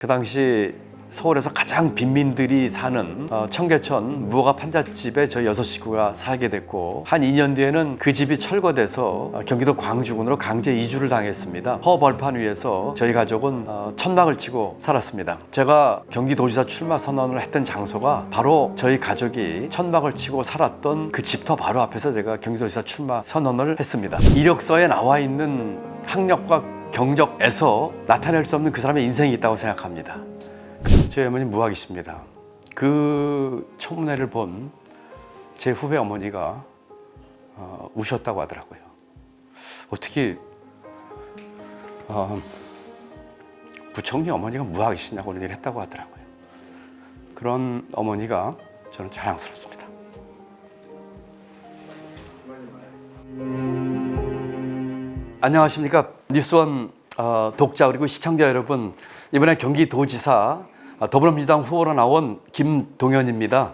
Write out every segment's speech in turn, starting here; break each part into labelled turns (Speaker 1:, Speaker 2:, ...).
Speaker 1: 그 당시 서울에서 가장 빈민들이 사는 청계천 무허가 판잣집에 저희 6 식구가 살게 됐고, 한 2년 뒤에는 그 집이 철거돼서 경기도 광주군으로 강제 이주를 당했습니다. 허벌판 위에서 저희 가족은 천막을 치고 살았습니다. 제가 경기도지사 출마 선언을 했던 장소가 바로 저희 가족이 천막을 치고 살았던 그 집터 바로 앞에서 제가 경기도지사 출마 선언을 했습니다. 이력서에 나와 있는 학력과 경력에서 나타낼 수 없는 그 사람의 인생이 있다고 생각합니다. 저희 어머니 무학이십니다. 그 청문회를 본 제 후배 어머니가 우셨다고 하더라고요. 어떻게 부총리 어머니가 무학이시냐고 그런 얘기를 했다고 하더라고요. 그런 어머니가 저는 자랑스럽습니다. 안녕하십니까. 뉴스원 독자 그리고 시청자 여러분, 이번에 경기도지사 더불어민주당 후보로 나온 김동연입니다.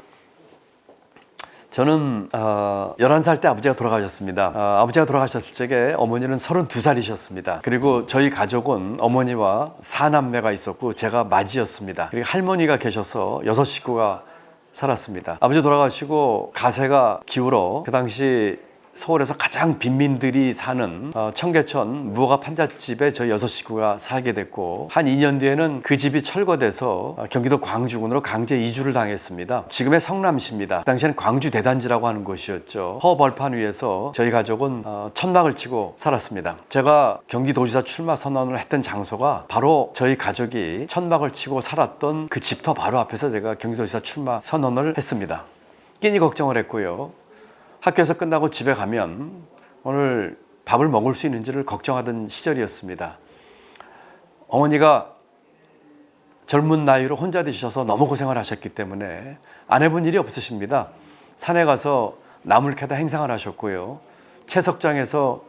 Speaker 1: 저는 11살 때 아버지가 돌아가셨습니다. 아버지가 돌아가셨을 적에 어머니는 32살이셨습니다. 그리고 저희 가족은 어머니와 4남매가 있었고 제가 맏이었습니다. 그리고 할머니가 계셔서 6 식구가 살았습니다. 아버지 돌아가시고 가세가 기울어 그 당시 서울에서 가장 빈민들이 사는 청계천 무허가 판잣집에 저희 6 식구가 살게 됐고, 한 2년 뒤에는 그 집이 철거돼서 경기도 광주군으로 강제 이주를 당했습니다. 지금의 성남시입니다. 그 당시에는 광주 대단지라고 하는 곳이었죠. 허벌판 위에서 저희 가족은 천막을 치고 살았습니다. 제가 경기도지사 출마 선언을 했던 장소가 바로 저희 가족이 천막을 치고 살았던 그 집터 바로 앞에서 제가 경기도지사 출마 선언을 했습니다. 끼니 걱정을 했고요. 학교에서 끝나고 집에 가면 오늘 밥을 먹을 수 있는지를 걱정하던 시절이었습니다. 어머니가 젊은 나이로 혼자 되셔서 너무 고생을 하셨기 때문에 안 해본 일이 없으십니다. 산에 가서 나물 캐다 행상을 하셨고요. 채석장에서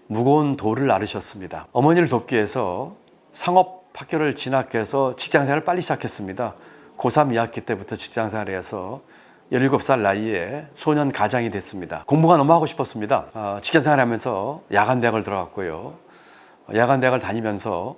Speaker 1: 무거운 돌을 나르셨습니다. 어머니를 돕기 위해서 상업학교를 진학해서 직장생활을 빨리 시작했습니다. 고3 2학기 때부터 직장생활을 해서 17살 나이에 소년 가장이 됐습니다. 공부가 너무 하고 싶었습니다. 직장생활 하면서 야간대학을 들어갔고요. 야간대학을 다니면서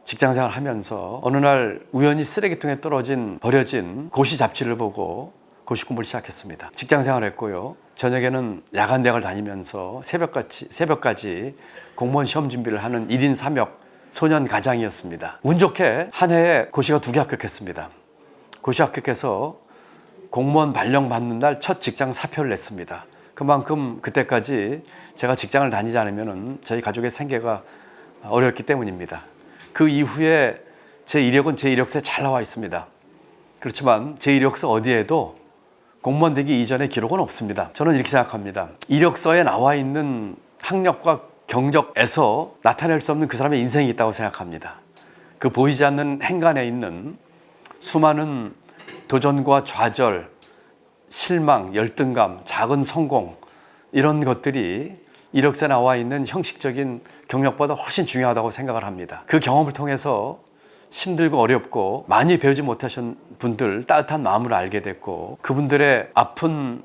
Speaker 1: 직장생활 하면서 어느 날 우연히 쓰레기통에 버려진 고시 잡지를 보고 고시 공부를 시작했습니다. 직장생활을 했고요. 저녁에는 야간대학을 다니면서 새벽까지 공무원 시험 준비를 하는 1인 3역 소년 가장이었습니다. 운 좋게 한 해에 고시가 2개 합격했습니다. 고시 합격해서 공무원 발령 받는 날 첫 직장 사표를 냈습니다. 그만큼 그때까지 제가 직장을 다니지 않으면 저희 가족의 생계가 어려웠기 때문입니다. 그 이후에 제 이력은 제 이력서에 잘 나와 있습니다. 그렇지만 제 이력서 어디에도 공무원 되기 이전의 기록은 없습니다. 저는 이렇게 생각합니다. 이력서에 나와 있는 학력과 경력에서 나타낼 수 없는 그 사람의 인생이 있다고 생각합니다. 그 보이지 않는 행간에 있는 수많은 도전과 좌절, 실망, 열등감, 작은 성공, 이런 것들이 이력서에 나와 있는 형식적인 경력보다 훨씬 중요하다고 생각을 합니다. 그 경험을 통해서 힘들고 어렵고 많이 배우지 못하신 분들 따뜻한 마음을 알게 됐고, 그분들의 아픈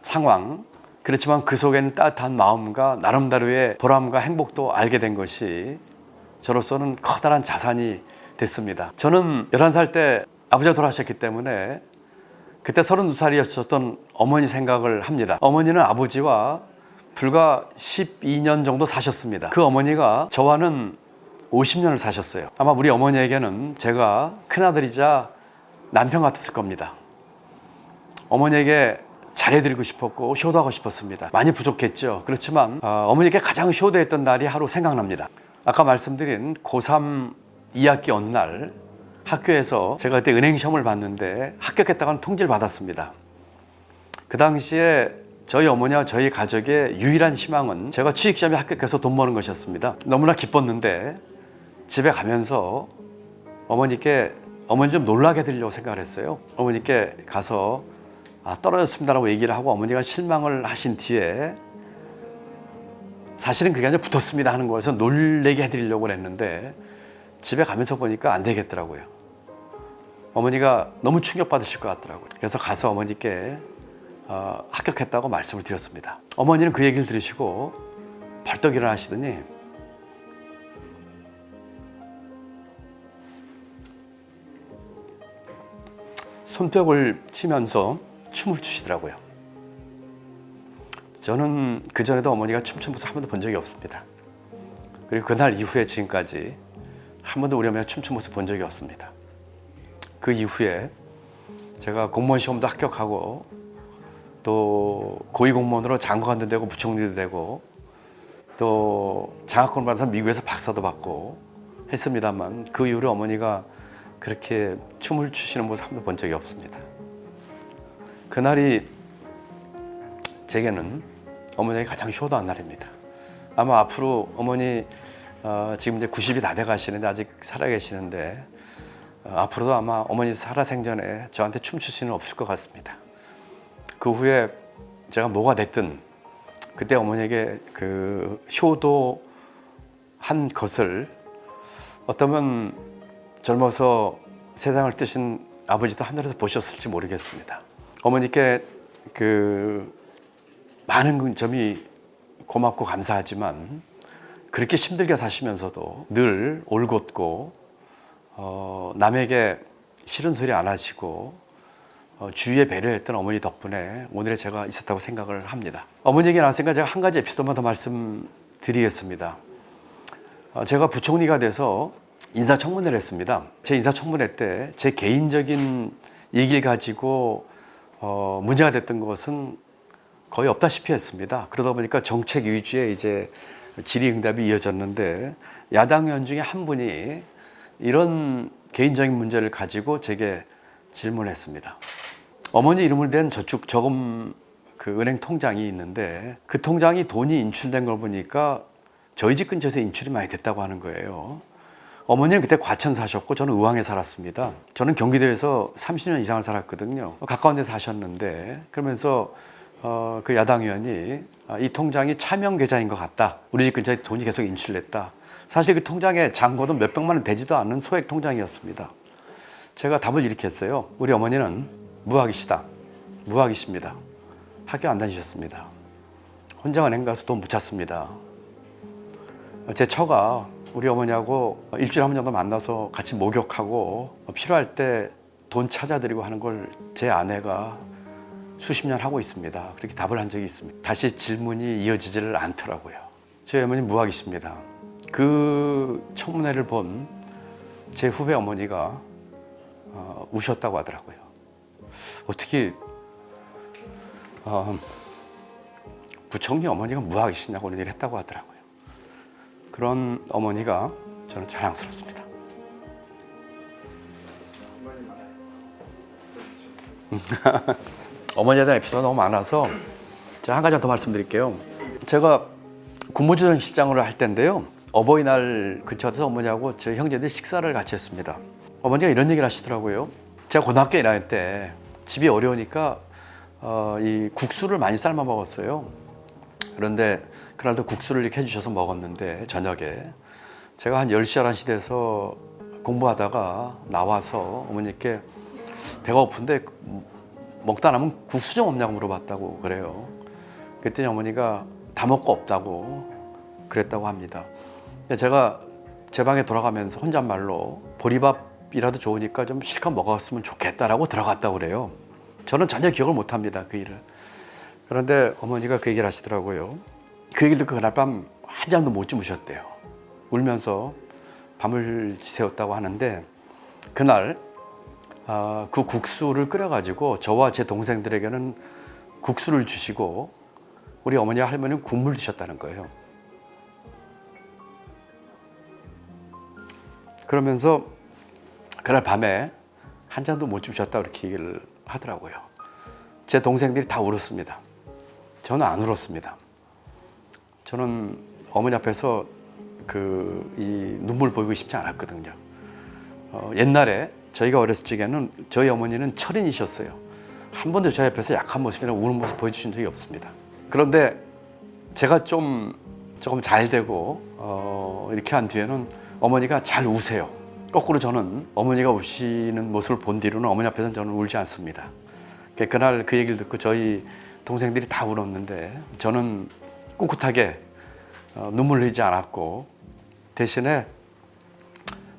Speaker 1: 상황, 그렇지만 그 속에는 따뜻한 마음과 나름대로의 보람과 행복도 알게 된 것이 저로서는 커다란 자산이 됐습니다. 저는 11살 때 아버지가 돌아가셨기 때문에 그때 32살이었던 어머니 생각을 합니다. 어머니는 아버지와 불과 12년 정도 사셨습니다. 그 어머니가 저와는 50년을 사셨어요. 아마 우리 어머니에게는 제가 큰아들이자 남편 같았을 겁니다. 어머니에게 잘해드리고 싶었고 효도하고 싶었습니다. 많이 부족했죠. 그렇지만 어머니께 가장 효도했던 날이 하루 생각납니다. 아까 말씀드린 고3 2학기 어느 날 학교에서 제가 그때 은행 시험을 봤는데 합격했다고 하는 통지를 받았습니다. 그 당시에 저희 어머니와 저희 가족의 유일한 희망은 제가 취직시험에 합격해서 돈 버는 것이었습니다. 너무나 기뻤는데 집에 가면서 어머니 좀 놀라게 해드리려고 생각을 했어요. 어머니께 가서 떨어졌습니다라고 얘기를 하고 어머니가 실망을 하신 뒤에, 사실은 그게 아니라 붙었습니다 하는 거에서 놀래게 해드리려고 했는데 집에 가면서 보니까 안 되겠더라고요. 어머니가 너무 충격받으실 것 같더라고요. 그래서 가서 어머니께 합격했다고 말씀을 드렸습니다. 어머니는 그 얘기를 들으시고 벌떡 일어나시더니 손뼉을 치면서 춤을 추시더라고요. 저는 그전에도 어머니가 춤춘 모습 한 번도 본 적이 없습니다. 그리고 그날 이후에 지금까지 한 번도 우리 어머니가 춤춘 모습 본 적이 없습니다. 그 이후에 제가 공무원 시험도 합격하고 또 고위공무원으로 장관도 되고 부총리도 되고 또 장학금을 받아서 미국에서 박사도 받고 했습니다만 그 이후로 어머니가 그렇게 춤을 추시는 모습 한 번도 본 적이 없습니다. 그날이 제게는 어머니가 가장 효도한 날입니다. 아마 앞으로 어머니 지금 이제 90이 다 돼 가시는데 아직 살아계시는데 앞으로도 아마 어머니 살아생전에 저한테 춤추시는 없을 것 같습니다. 그 후에 제가 뭐가 됐든 그때 어머니에게 그 효도한 것을 어쩌면 젊어서 세상을 뜨신 아버지도 하늘에서 보셨을지 모르겠습니다. 어머니께 그 많은 점이 고맙고 감사하지만 그렇게 힘들게 사시면서도 늘 올곧고 남에게 싫은 소리 안 하시고 주위에 배려했던 어머니 덕분에 오늘의 제가 있었다고 생각을 합니다. 어머니 얘기 나왔으니까 제가 한 가지 에피소드만 더 말씀드리겠습니다. 제가 부총리가 돼서 인사청문회를 했습니다. 제 인사청문회 때 제 개인적인 얘기를 가지고 문제가 됐던 것은 거의 없다시피 했습니다. 그러다 보니까 정책 위주의 이제 질의응답이 이어졌는데 야당 의원 중에 한 분이 이런 개인적인 문제를 가지고 제게 질문했습니다. 어머니 이름을 댄 저축 저금 그 은행 통장이 있는데 그 통장이 돈이 인출된 걸 보니까 저희 집 근처에서 인출이 많이 됐다고 하는 거예요. 어머니는 그때 과천 사셨고 저는 의왕에 살았습니다. 저는 경기도에서 30년 이상을 살았거든요. 가까운 데 사셨는데 그러면서 그 야당 의원이 이 통장이 차명 계좌인 것 같다. 우리 집 근처에 돈이 계속 인출됐다. 사실 그 통장에 잔고도 몇백만 원 되지도 않는 소액 통장이었습니다. 제가 답을 이렇게 했어요. 우리 어머니는 무학이시다. 무학이십니다. 학교 안 다니셨습니다. 혼자 은행 가서 돈 못 찾습니다. 제 처가 우리 어머니하고 일주일에 한 번 정도 만나서 같이 목욕하고 필요할 때 돈 찾아드리고 하는 걸 제 아내가 수십 년 하고 있습니다. 그렇게 답을 한 적이 있습니다. 다시 질문이 이어지지를 않더라고요. 저희 어머니 무학이십니다. 그 청문회를 본 제 후배 어머니가 우셨다고 하더라고요. 어떻게 부총리 어머니가 무학이시냐고 그런 얘기를 했다고 하더라고요. 그런 어머니가 저는 자랑스럽습니다. 어머니에 대한 에피소드가 너무 많아서 제가 한 가지 더 말씀드릴게요. 제가 국무조정실장으로 할 때인데요. 어버이날 근처에서 어머니하고 제 형제들이 식사를 같이 했습니다. 어머니가 이런 얘기를 하시더라고요. 제가 고등학교 1학년 때 집이 어려우니까 이 국수를 많이 삶아 먹었어요. 그런데 그날도 국수를 이렇게 해주셔서 먹었는데 저녁에 제가 한 10시, 11시 돼서 공부하다가 나와서 어머니께 배가 고픈데 먹다 남은 국수 좀 없냐고 물어봤다고 그래요. 그랬더니 어머니가 다 먹고 없다고 그랬다고 합니다. 제가 제 방에 돌아가면서 혼잣말로 보리밥이라도 좋으니까 좀 실컷 먹었으면 좋겠다라고 들어갔다고 그래요. 저는 전혀 기억을 못합니다, 그 일을. 그런데 어머니가 그 얘기를 하시더라고요. 그 얘기를 듣고 그날 밤 한잠도 못 주무셨대요. 울면서 밤을 지새웠다고 하는데 그날 그 국수를 끓여가지고 저와 제 동생들에게는 국수를 주시고 우리 어머니와 할머니는 국물 드셨다는 거예요. 그러면서 그날 밤에 한 잔도 못 주무셨다 그렇게 얘기를 하더라고요. 제 동생들이 다 울었습니다. 저는 안 울었습니다. 저는 어머니 앞에서 이 눈물 보이고 싶지 않았거든요. 옛날에 저희가 어렸을 적에는 저희 어머니는 철인이셨어요. 한 번도 저희 앞에서 약한 모습이나 우는 모습 보여주신 적이 없습니다. 그런데 제가 조금 잘 되고 이렇게 한 뒤에는 어머니가 잘 우세요. 거꾸로 저는 어머니가 우시는 모습을 본 뒤로는 어머니 앞에서는 저는 울지 않습니다. 그날 그 얘기를 듣고 저희 동생들이 다 울었는데 저는 꿋꿋하게 눈물 흘리지 않았고 대신에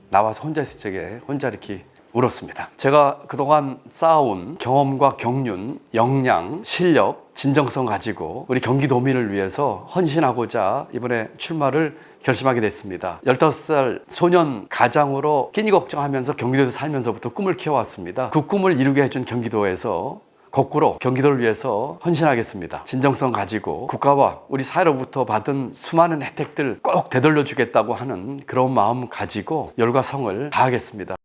Speaker 1: 나와서 혼자 있을 적에 혼자 이렇게 울었습니다. 제가 그동안 쌓아온 경험과 경륜, 역량, 실력, 진정성 가지고 우리 경기도민을 위해서 헌신하고자 이번에 출마를 결심하게 됐습니다. 15살 소년 가장으로 끼니 걱정하면서 경기도에서 살면서부터 꿈을 키워왔습니다. 그 꿈을 이루게 해준 경기도에서 거꾸로 경기도를 위해서 헌신하겠습니다. 진정성 가지고 국가와 우리 사회로부터 받은 수많은 혜택들 꼭 되돌려 주겠다고 하는 그런 마음 가지고 열과 성을 다하겠습니다.